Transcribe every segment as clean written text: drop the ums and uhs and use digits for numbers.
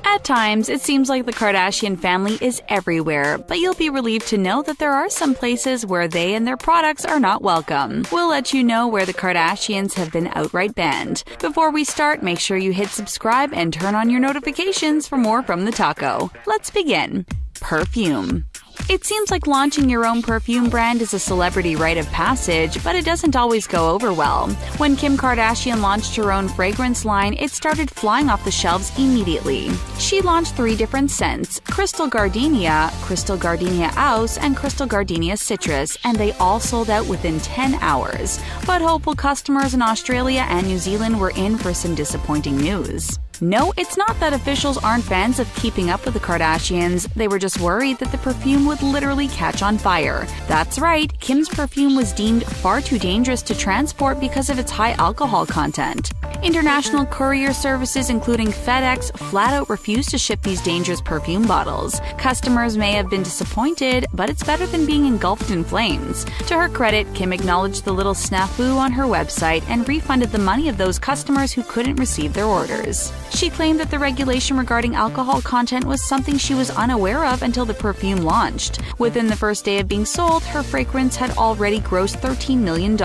At times, it seems like the Kardashian family is everywhere, but you'll be relieved to know that there are some places where they and their products are not welcome. We'll let you know where the Kardashians have been outright banned. Before we start, make sure you hit subscribe and turn on your notifications for more from TheTalko. Let's begin. Perfume. It seems like launching your own perfume brand is a celebrity rite of passage, but it doesn't always go over well. When Kim Kardashian launched her own fragrance line, it started flying off the shelves immediately. She launched 3 different scents: Crystal Gardenia, Crystal Gardenia House, and Crystal Gardenia Citrus, and they all sold out within 10 hours. But hopeful customers in Australia and New Zealand were in for some disappointing news. No, it's not that officials aren't fans of keeping up with the Kardashians. They were just worried that the perfume would literally catch on fire. That's right, Kim's perfume was deemed far too dangerous to transport because of its high alcohol content. International courier services, including FedEx, flat out refused to ship these dangerous perfume bottles. Customers may have been disappointed, but it's better than being engulfed in flames. To her credit, Kim acknowledged the little snafu on her website and refunded the money of those customers who couldn't receive their orders. She claimed that the regulation regarding alcohol content was something she was unaware of until the perfume launched. Within the first day of being sold, her fragrance had already grossed $13 million,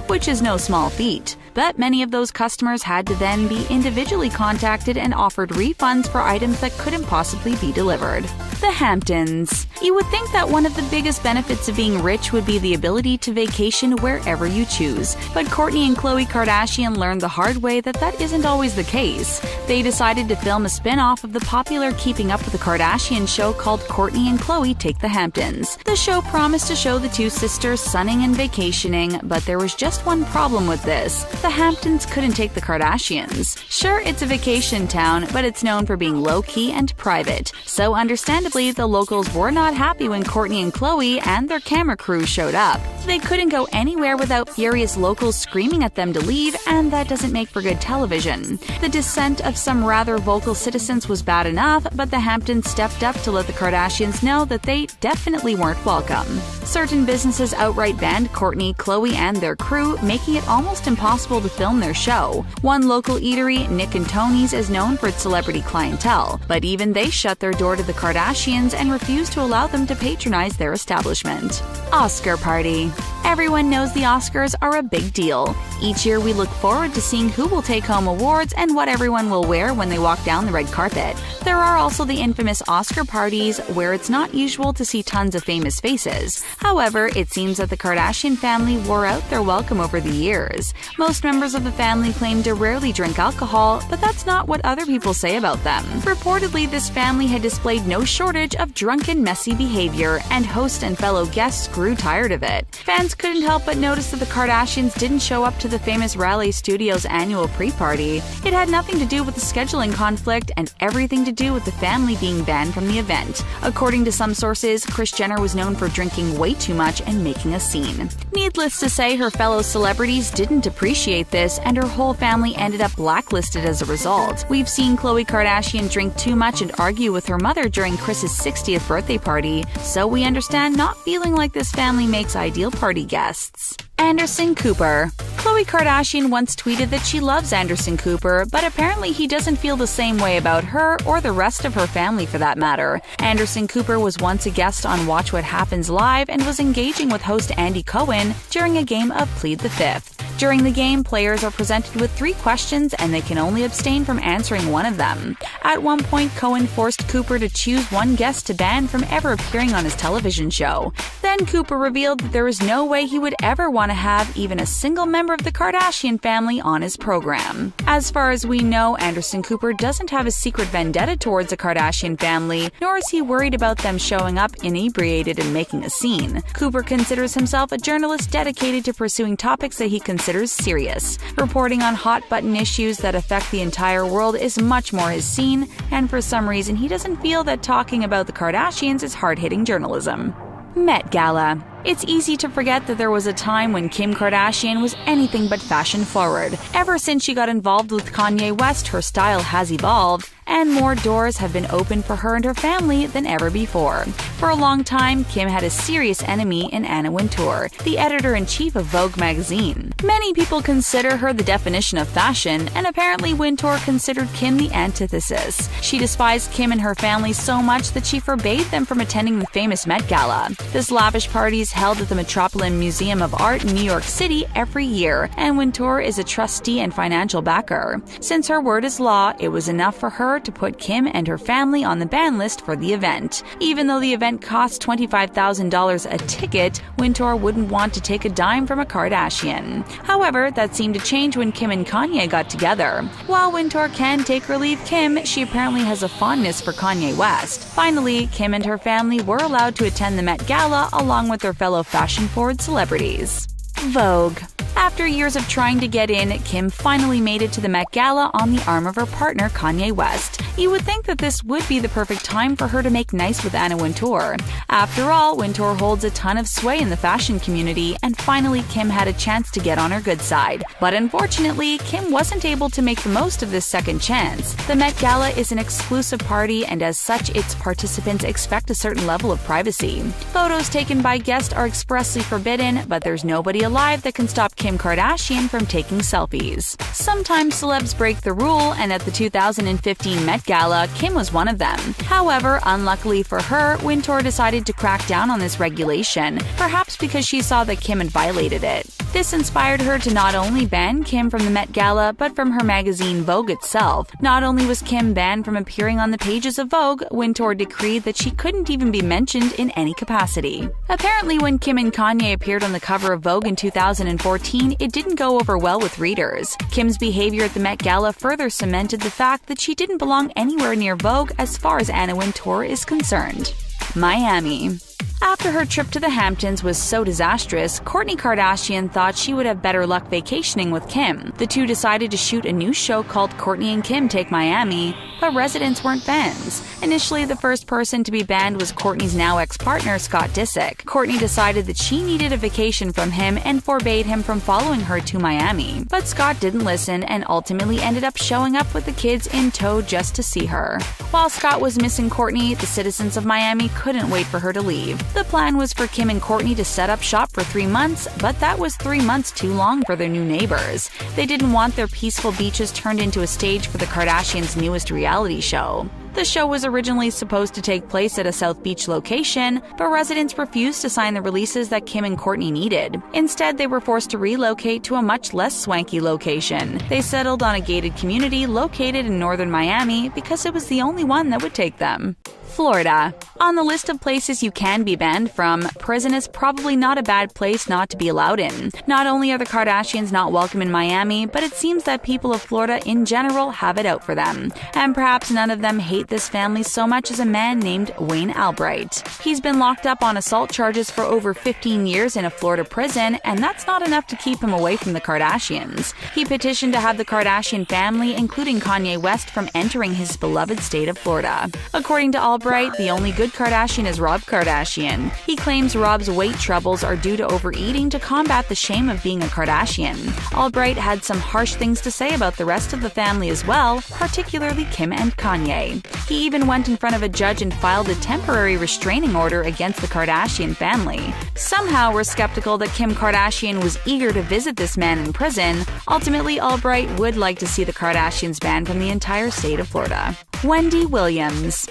which is no small feat. But many of those customers had to then be individually contacted and offered refunds for items that couldn't possibly be delivered. The Hamptons. You would think that one of the biggest benefits of being rich would be the ability to vacation wherever you choose. But Kourtney and Khloe Kardashian learned the hard way that that isn't always the case. They decided to film a spin-off of the popular Keeping Up with the Kardashians show called Kourtney and Khloe Take the Hamptons. The show promised to show the two sisters sunning and vacationing, but there was just one problem with this. The Hamptons couldn't take the Kardashians. Sure, it's a vacation town, but it's known for being low-key and private. So understandably, the locals were not happy when Kourtney and Khloe and their camera crew showed up. They couldn't go anywhere without furious locals screaming at them to leave, and that doesn't make for good television. The dissent of some rather vocal citizens was bad enough, but the Hamptons stepped up to let the Kardashians know that they definitely weren't welcome. Certain businesses outright banned Kourtney, Khloe, and their crew, making it almost impossible to film their show. One local eatery, Nick and Tony's, is known for its celebrity clientele, but even they shut their door to the Kardashians and refused to allow them to patronize their establishment. Oscar party. Everyone knows the Oscars are a big deal. Each year we look forward to seeing who will take home awards and what everyone will wear when they walk down the red carpet. There are also the infamous Oscar parties, where it's not usual to see tons of famous faces. However, it seems that the Kardashian family wore out their welcome over the years. Most members of the family claim to rarely drink alcohol, but that's not what other people say about them. Reportedly, this family had displayed no shortage of drunken, messy behavior, and host and fellow guests grew tired of it. Fans couldn't help but notice that the Kardashians didn't show up to the famous Raleigh Studios annual pre-party. It had nothing to do with the scheduling conflict and everything to do with the family being banned from the event. According to some sources, Kris Jenner was known for drinking way too much and making a scene. Needless to say, her fellow celebrities didn't appreciate this, and her whole family ended up blacklisted as a result. We've seen Khloe Kardashian drink too much and argue with her mother during Kris's 60th birthday party, so we understand not feeling like this family makes ideal party guests. Anderson Cooper. Khloe Kardashian once tweeted that she loves Anderson Cooper, but apparently he doesn't feel the same way about her or the rest of her family for that matter. Anderson Cooper was once a guest on Watch What Happens Live and was engaging with host Andy Cohen during a game of Plead the Fifth. During the game, players are presented with 3 questions and they can only abstain from answering one of them. At one point, Cohen forced Cooper to choose one guest to ban from ever appearing on his television show. Then Cooper revealed that there is no way he would ever want to have even a single member of the Kardashian family on his program. As far as we know, Anderson Cooper doesn't have a secret vendetta towards the Kardashian family, nor is he worried about them showing up inebriated and making a scene. Cooper considers himself a journalist dedicated to pursuing topics that he considers serious. Reporting on hot-button issues that affect the entire world is much more his scene, and for some reason he doesn't feel that talking about the Kardashians is hard-hitting journalism. Met Gala. It's easy to forget that there was a time when Kim Kardashian was anything but fashion-forward. Ever since she got involved with Kanye West, her style has evolved, and more doors have been opened for her and her family than ever before. For a long time, Kim had a serious enemy in Anna Wintour, the editor-in-chief of Vogue magazine. Many people consider her the definition of fashion, and apparently Wintour considered Kim the antithesis. She despised Kim and her family so much that she forbade them from attending the famous Met Gala. This lavish party is held at the Metropolitan Museum of Art in New York City every year, and Wintour is a trustee and financial backer. Since her word is law, it was enough for her to put Kim and her family on the ban list for the event. Even though the event cost $25,000 a ticket, Wintour wouldn't want to take a dime from a Kardashian. However, that seemed to change when Kim and Kanye got together. While Wintour can take or leave Kim, she apparently has a fondness for Kanye West. Finally, Kim and her family were allowed to attend the Met Gala along with their fellow fashion-forward celebrities. Vogue. After years of trying to get in, Kim finally made it to the Met Gala on the arm of her partner Kanye West. You would think that this would be the perfect time for her to make nice with Anna Wintour. After all, Wintour holds a ton of sway in the fashion community, and finally Kim had a chance to get on her good side. But unfortunately, Kim wasn't able to make the most of this second chance. The Met Gala is an exclusive party, and as such, its participants expect a certain level of privacy. Photos taken by guests are expressly forbidden, but there's nobody alive that can stop Kim Kardashian from taking selfies. Sometimes celebs break the rule, and at the 2015 Met Gala, Kim was one of them. However, unluckily for her, Wintour decided to crack down on this regulation, perhaps because she saw that Kim had violated it. This inspired her to not only ban Kim from the Met Gala, but from her magazine Vogue itself. Not only was Kim banned from appearing on the pages of Vogue, Wintour decreed that she couldn't even be mentioned in any capacity. Apparently, when Kim and Kanye appeared on the cover of Vogue in 2014, it didn't go over well with readers. Kim's behavior at the Met Gala further cemented the fact that she didn't belong anywhere near Vogue as far as Anna Wintour is concerned. Miami. After her trip to the Hamptons was so disastrous, Kourtney Kardashian thought she would have better luck vacationing with Kim. The two decided to shoot a new show called Kourtney and Kim Take Miami, but residents weren't fans. Initially, the first person to be banned was Kourtney's now ex-partner, Scott Disick. Kourtney decided that she needed a vacation from him and forbade him from following her to Miami. But Scott didn't listen and ultimately ended up showing up with the kids in tow just to see her. While Scott was missing Kourtney, the citizens of Miami couldn't wait for her to leave. The plan was for Kim and Kourtney to set up shop for 3 months, but that was 3 months too long for their new neighbors. They didn't want their peaceful beaches turned into a stage for the Kardashians' newest reality show. The show was originally supposed to take place at a South Beach location, but residents refused to sign the releases that Kim and Kourtney needed. Instead, they were forced to relocate to a much less swanky location. They settled on a gated community located in northern Miami because it was the only one that would take them. Florida. On the list of places you can be banned from, prison is probably not a bad place not to be allowed in. Not only are the Kardashians not welcome in Miami, but it seems that people of Florida in general have it out for them. And perhaps none of them hate this family so much as a man named Wayne Albright. He's been locked up on assault charges for over 15 years in a Florida prison, and that's not enough to keep him away from the Kardashians. He petitioned to have the Kardashian family, including Kanye West, from entering his beloved state of Florida. According to Albright, the only good Kardashian is Rob Kardashian. He claims Rob's weight troubles are due to overeating to combat the shame of being a Kardashian. Albright had some harsh things to say about the rest of the family as well, particularly Kim and Kanye. He even went in front of a judge and filed a temporary restraining order against the Kardashian family. Somehow, we're skeptical that Kim Kardashian was eager to visit this man in prison. Ultimately, Albright would like to see the Kardashians banned from the entire state of Florida. Wendy Williams.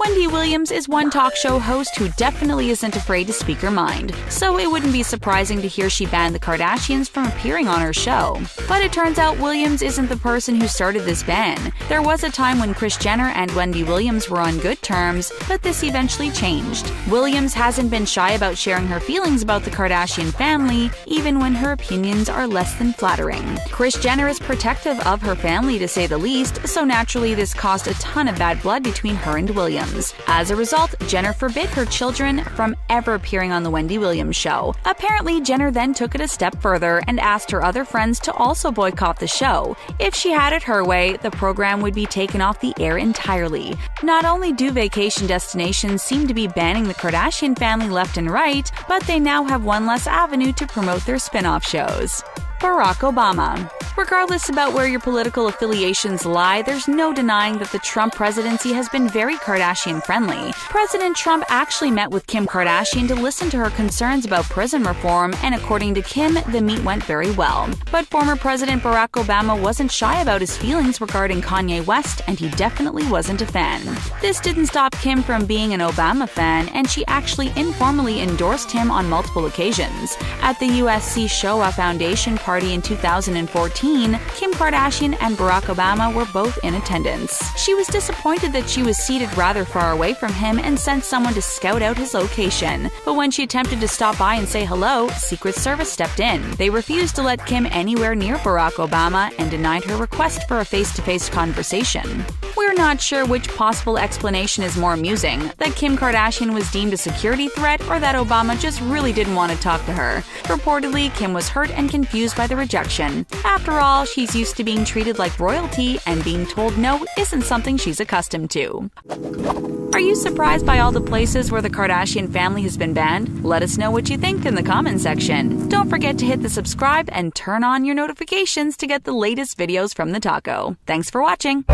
Wendy Williams is one talk show host who definitely isn't afraid to speak her mind, so it wouldn't be surprising to hear she banned the Kardashians from appearing on her show. But it turns out Williams isn't the person who started this ban. There was a time when Kris Jenner and Wendy Williams were on good terms, but this eventually changed. Williams hasn't been shy about sharing her feelings about the Kardashian family, even when her opinions are less than flattering. Kris Jenner is protective of her family, to say the least, so naturally this caused a ton of bad blood between her and Williams. Williams. As a result, Jenner forbid her children from ever appearing on The Wendy Williams Show. Apparently, Jenner then took it a step further and asked her other friends to also boycott the show. If she had it her way, the program would be taken off the air entirely. Not only do vacation destinations seem to be banning the Kardashian family left and right, but they now have one less avenue to promote their spin-off shows. Barack Obama. Regardless about where your political affiliations lie, there's no denying that the Trump presidency has been very Kardashian-friendly. President Trump actually met with Kim Kardashian to listen to her concerns about prison reform, and according to Kim, the meet went very well. But former President Barack Obama wasn't shy about his feelings regarding Kanye West, and he definitely wasn't a fan. This didn't stop Kim from being an Obama fan, and she actually informally endorsed him on multiple occasions. At the USC Shoah Foundation party in 2014, Kim Kardashian and Barack Obama were both in attendance. She was disappointed that she was seated rather far away from him and sent someone to scout out his location. But when she attempted to stop by and say hello, Secret Service stepped in. They refused to let Kim anywhere near Barack Obama and denied her request for a face-to-face conversation. We're not sure which possible explanation is more amusing, that Kim Kardashian was deemed a security threat or that Obama just really didn't want to talk to her. Reportedly, Kim was hurt and confused by the rejection. After all, she's used to being treated like royalty, and being told no isn't something she's accustomed to. Are you surprised by all the places where the Kardashian family has been banned? Let us know what you think in the comment section. Don't forget to hit the subscribe and turn on your notifications to get the latest videos from TheTalko. Thanks for watching!